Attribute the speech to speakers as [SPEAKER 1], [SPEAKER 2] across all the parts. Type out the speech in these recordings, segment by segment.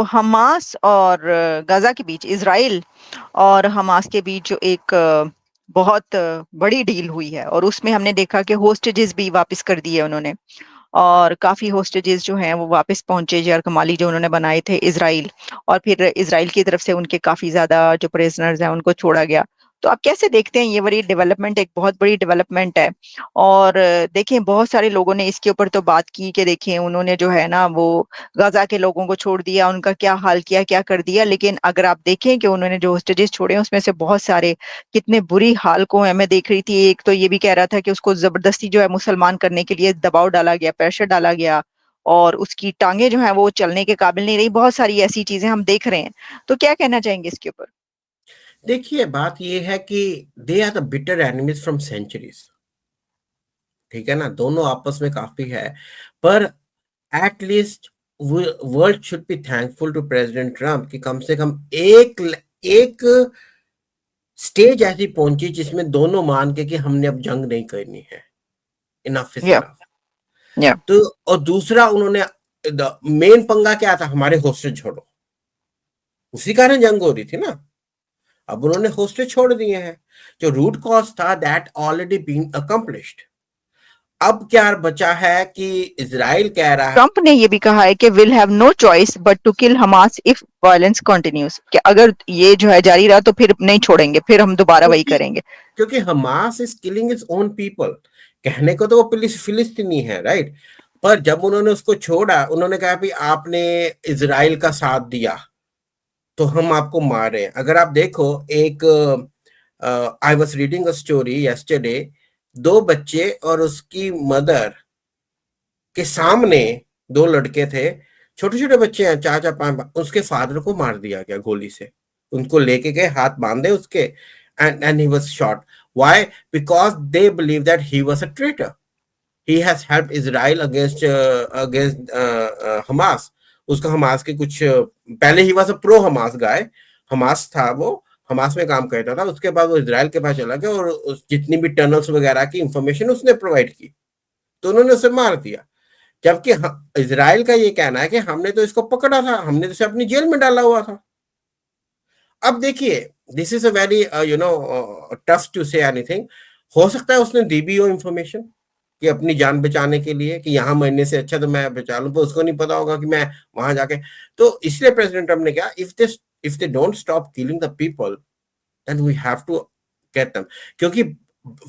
[SPEAKER 1] Hamas और Gaza के बीच, Israel और हमास के बीच जो एक बहुत बड़ी डील हुई है, और उसमें हमने देखा कि होस्टेजेस भी वापस कर दिए उन्होंने, और काफी होस्टेजेस जो हैं वो वापस पहुंचे, जरकमाली कमाली जो उन्होंने बनाए थे इजराइल, और फिर इजराइल की तरफ से उनके काफी ज्यादा जो प्रिजनर्स हैं उनको छोड़ा गया। तो आप कैसे देखते हैं ये बड़ी डेवलपमेंट, एक बहुत बड़ी डेवलपमेंट है। और देखें, बहुत सारे लोगों ने इसके ऊपर तो बात की कि देखें उन्होंने जो है ना वो गाजा के लोगों को छोड़ दिया, उनका क्या हाल किया, क्या कर दिया। लेकिन अगर आप देखें कि उन्होंने जो होस्टेजेस छोड़े हैं उसमें से बहुत सारे कितने बुरी हाल को है। मैं देख रही थी, एक तो ये भी कह रहा था कि उसको जबरदस्ती जो है मुसलमान करने के लिए दबाव डाला गया, प्रेशर डाला गया, और उसकी टांगे जो हैं वो चलने के काबिल नहीं रही। बहुत सारी ऐसी चीजें हम देख रहे हैं। तो क्या कहना चाहेंगे इसके ऊपर?
[SPEAKER 2] देखिए, बात ये है कि they are the bitter enemies from centuries. ठीक है ना, दोनों आपस में काफी है। पर at least world should be thankful to president Trump कि कम से कम एक एक स्टेज ऐसी पहुंची जिसमें दोनों मान के कि हमने अब जंग नहीं करनी है, इनफ इज
[SPEAKER 1] या
[SPEAKER 2] इनफ।
[SPEAKER 1] या
[SPEAKER 2] तो और दूसरा, उन्होंने मेन पंगा क्या था, हमारे होस्टेज छोड़ो, उसी कारण जंग हो रही थी ना। अब उन्होंने होस्टेज छोड़ दिए हैं, जो रूट कॉज था दैट ऑलरेडी बीन अकम्प्लिश्ड। अब क्या बचा है कि इजराइल कह रहा है
[SPEAKER 1] ट्रंप ने ये भी कहा है कि will have no choice but to kill Hamas if violence continues, कि अगर ये जो है जारी रहा तो फिर नहीं छोड़ेंगे, फिर हम दोबारा वही
[SPEAKER 2] क्योंकि
[SPEAKER 1] करेंगे।
[SPEAKER 2] क्योंकि Hamas is killing its own people. कहने को तो वो फिलिस्तीनी है, राइट। पर जब उन्होंने उसको छोड़ा, उन्होंने कहा भी आपने इजराइल का साथ दिया तो हम आपको मारे। अगर आप देखो, एक I was reading a story yesterday, दो बच्चे और उसकी मदर के सामने, दो लड़के थे, छोटे छोटे बच्चे हैं, 4 4 5, उसके फादर को मार दिया गया गोली से। उनको लेके गए, हाथ बांधे उसके, and he was shot. Why? Because they believe that he was a traitor. He has help Israel against against Hamas. उसका हमास के कुछ पहले he was a pro Hamas guy, Hamas था वो, हमास में काम करता था। उसके बाद वो इजराइल के पास चला गया और जितनी भी टनल्स वगैरह की इंफॉर्मेशन उसने प्रोवाइड की, तो उन्होंने उसे मार दिया। जबकि इजराइल का ये कहना है कि हमने तो इसको पकड़ा था, हमने तो इसे अपनी जेल में डाला हुआ था। अब देखिए, this is a very tough to say anything. हो सकता है उसने दी भी हो इंफॉर्मेशन कि अपनी जान बचाने के लिए, कि यहां मरने से अच्छा तो मैं बचा लूं, तो उसको नहीं पता होगा कि मैं वहां जाके। तो इसलिए प्रेसिडेंट ट्रम्प ने कहा, if they don't stop killing the people then we have to get them. क्योंकि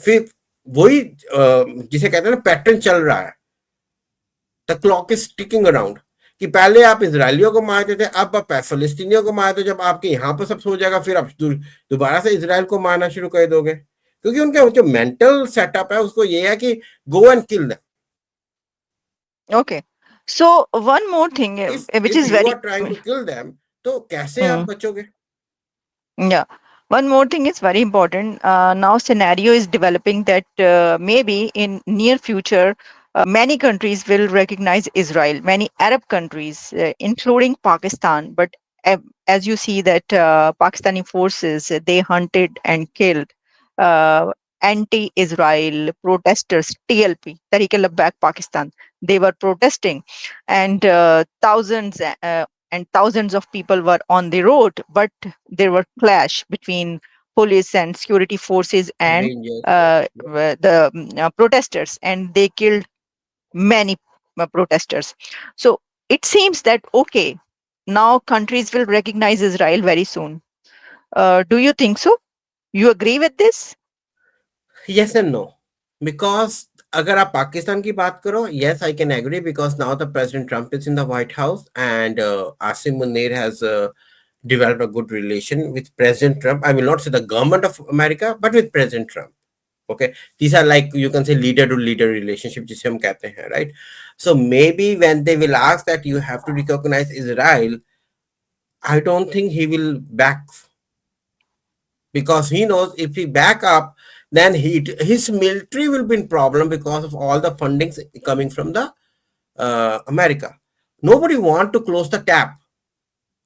[SPEAKER 2] फिर वही जिसे कहते हैं ना, पैटर्न चल रहा है, the clock is ticking around. कि पहले आप इसराइलियों को मारते थे, अब आप फिलिस्तीनियों को मारते हो। जब आपके यहाँ पर सब सो जाएगा, फिर आप दोबारा से इसराइल को मारना शुरू कर दोगे। क्योंकि उनका जो मेंटल सेटअप है उसको ये है कि go and kill them.
[SPEAKER 1] Okay, so one more thing
[SPEAKER 2] if
[SPEAKER 1] which
[SPEAKER 2] if
[SPEAKER 1] is
[SPEAKER 2] you
[SPEAKER 1] very,
[SPEAKER 2] are trying to kill them, तो कैसे आप बचोगे?
[SPEAKER 1] yeah, one more thing is very important. Now scenario is developing that maybe in near future, many countries will recognize Israel, many Arab countries, including Pakistan. But as you see that Pakistani forces, they hunted and killed uh, anti-Israel protesters, TLP, Tehreek-e-Labbaik Pakistan. They were protesting, and thousands of people were on the road, but there were clash between police and security forces and
[SPEAKER 2] Rangers, yeah.
[SPEAKER 1] the protesters, and they killed many protesters. So it seems that okay, now countries will recognize Israel very soon. Do you think so? You agree with this?
[SPEAKER 2] Yes and no. Because अगर आप पाकिस्तान की बात करो, yes, I can agree, because now the President Trump is in the White House, and Asim Munir has developed a good relation with President Trump. I will not say the government of America, but with President Trump. Okay, these are like, you can say, leader to leader relationship जिसे हम कहते हैं, right? So maybe when they will ask that you have to recognize Israel, I don't think he will back, because he knows if he back up, then his military will be in problem because of all the fundings coming from the America. Nobody want to close the tap।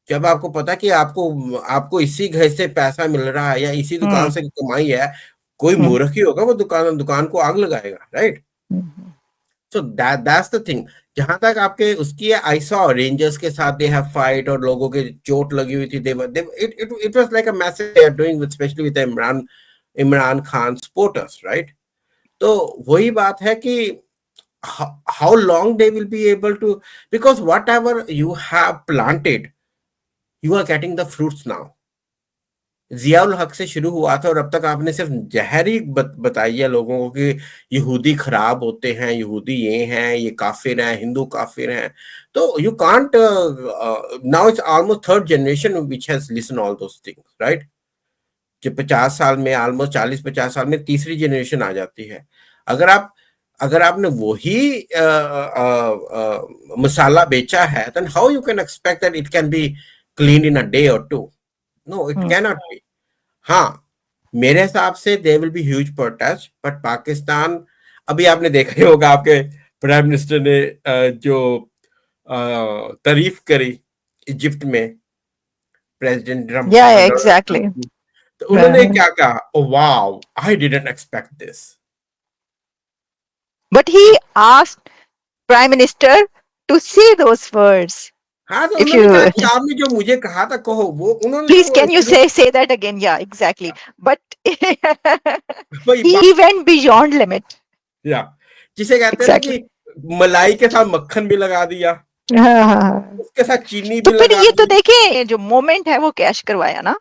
[SPEAKER 2] जब आपको पता कि आपको आपको इसी घर से पैसा मिल रहा है या इसी दुकान
[SPEAKER 1] Hmm.
[SPEAKER 2] से कमाई है, कोई
[SPEAKER 1] Hmm.
[SPEAKER 2] मूर्ख ही होगा वो दुकान दुकान को आग लगाएगा, right.
[SPEAKER 1] Mhm.
[SPEAKER 2] So that's the thing. जहां तक आपके उसकी आई सॉ रेंजर्स के साथ दे हैव फाइट और लोगों के चोट लगी हुई थी, it was like a message they are doing with specially with Imran Khan supporters, right? तो वही बात है कि how long they will be able to, because whatever you have planted, you are getting the fruits now. Ziaul हक से शुरू हुआ था और अब तक आपने सिर्फ जहर ही बताई है लोगों को कि यहूदी खराब होते हैं, यहूदी ये हैं, ये काफिर हैं, हिंदू काफिर हैं। तो you can't, now it's almost third generation which has listen all those things, right? कि 50 साल में, ऑलमोस्ट 40-50 साल में तीसरी जनरेशन आ जाती है। अगर आप अगर आपने वही मसाला बेचा है, then how you can expect that it can be cleaned in a day or two? No, it cannot be. हाँ, मेरे हिसाब से there will be huge protest, but Pakistan, अभी आपने देखा ही होगा आपके प्राइम मिनिस्टर ने जो तारीफ करी इजिप्ट में president Trump
[SPEAKER 1] Yeah, yeah,
[SPEAKER 2] Donald Trump
[SPEAKER 1] exactly.
[SPEAKER 2] की, तो उन्होंने क्या कहा? Wow, I didn't expect this.
[SPEAKER 1] But he asked Prime Minister to say those words.
[SPEAKER 2] हाँ, तो
[SPEAKER 1] If
[SPEAKER 2] उन्होंने कहा
[SPEAKER 1] you
[SPEAKER 2] कि आपने जो मुझे कहा था कहो, वो उन्होंने
[SPEAKER 1] please,
[SPEAKER 2] तो
[SPEAKER 1] can you
[SPEAKER 2] शुरू
[SPEAKER 1] say that again? Yeah, exactly. But
[SPEAKER 2] वही बात,
[SPEAKER 1] he went beyond limit.
[SPEAKER 2] या जिसे कहते हैं ना
[SPEAKER 1] Exactly.
[SPEAKER 2] कि मलाई के साथ मक्खन भी लगा दिया,
[SPEAKER 1] हाँ, हाँ, हाँ।
[SPEAKER 2] उसके साथ चीनी
[SPEAKER 1] तो
[SPEAKER 2] भी
[SPEAKER 1] फिर
[SPEAKER 2] लगा
[SPEAKER 1] ये तो
[SPEAKER 2] दी।
[SPEAKER 1] देखिए, जो मोमेंट है वो कैश करवाया ना,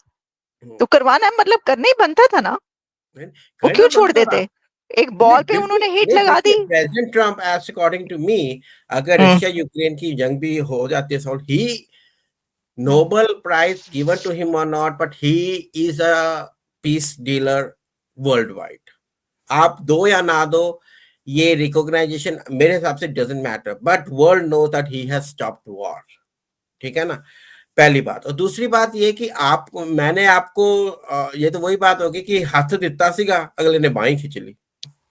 [SPEAKER 1] तो करवाना है, मतलब करना ही बनता था ना, वो
[SPEAKER 2] कहना
[SPEAKER 1] क्यों छोड़
[SPEAKER 2] बनता था।
[SPEAKER 1] देते? एक
[SPEAKER 2] नहीं
[SPEAKER 1] बॉल पे
[SPEAKER 2] बिल्कुल
[SPEAKER 1] उन्होंने हिट
[SPEAKER 2] नहीं,
[SPEAKER 1] लगा
[SPEAKER 2] देखिए
[SPEAKER 1] दी।
[SPEAKER 2] President Trump, as according to me, अगर
[SPEAKER 1] हम्म,
[SPEAKER 2] रशिया यूक्रेन की जंग भी हो जाती है solve, he Nobel prize given to him और not, but he is a peace dealer world wide. आप दो या ना दो, ये रिकॉग्नाइजेशन मेरे हिसाब से doesn't matter, but world know that he has stopped war. ठीक है ना, पहली बात। और दूसरी बात ये कि आप, मैंने आपको ये तो वही बात होगी कि हाथ दिता सीगा, अगले ने बाई खींच ली।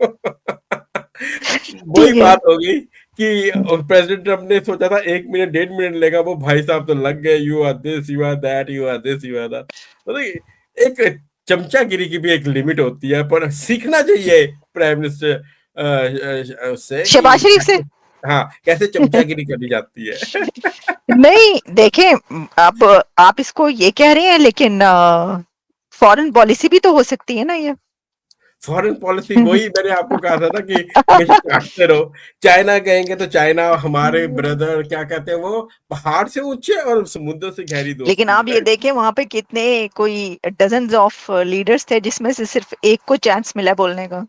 [SPEAKER 2] वही
[SPEAKER 1] ठीक है।
[SPEAKER 2] बात होगी कि प्रेसिडेंट ट्रम्प ने सोचा था 1 मिनट 1.5 मिनट लेगा, वो भाई साहब तो लग गए, you are this, you are that, you are this, you are that. तो एक चमचागिरी की भी एक लिमिट होती है, पर सीखना चाहिए प्राइम मिनिस्टर से कि
[SPEAKER 1] शहबाज शरीफ से।
[SPEAKER 2] हाँ, कैसे चमचागिरी करी जाती है।
[SPEAKER 1] नहीं देखें, अब आप इसको ये कह रहे हैं, लेकिन फॉरेन पॉलिसी भी तो हो सकती है ना ये।
[SPEAKER 2] फॉरेन पॉलिसी, वही मैंने आपको कहा था ना कि हमेशा काटते रहो। चाइना कहेंगे तो चाइना हमारे ब्रदर, क्या कहते हैं वो, पहाड़ से ऊंचे और समुद्र से गहरी
[SPEAKER 1] लेकिन
[SPEAKER 2] दोस्ती,
[SPEAKER 1] आप ये
[SPEAKER 2] राइट?
[SPEAKER 1] देखें, वहां पे कितने, कोई डजन्स ऑफ लीडर्स थे जिसमें से सिर्फ एक को चांस मिला बोलने का।
[SPEAKER 2] हाँ,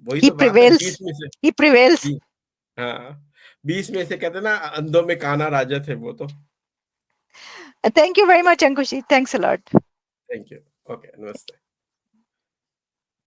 [SPEAKER 2] वही
[SPEAKER 1] ही
[SPEAKER 2] तो बात है,
[SPEAKER 1] प्रिवेल्स,
[SPEAKER 2] 20 में से।
[SPEAKER 1] ही प्रिवेल्स।
[SPEAKER 2] बी- हाँ, 20 में से कहते हैं ना, अंधों में काना राजा थे वो तो।
[SPEAKER 1] Thank you very much Ankushi, thanks a lot.
[SPEAKER 2] Thank you. Okay, नमस्ते।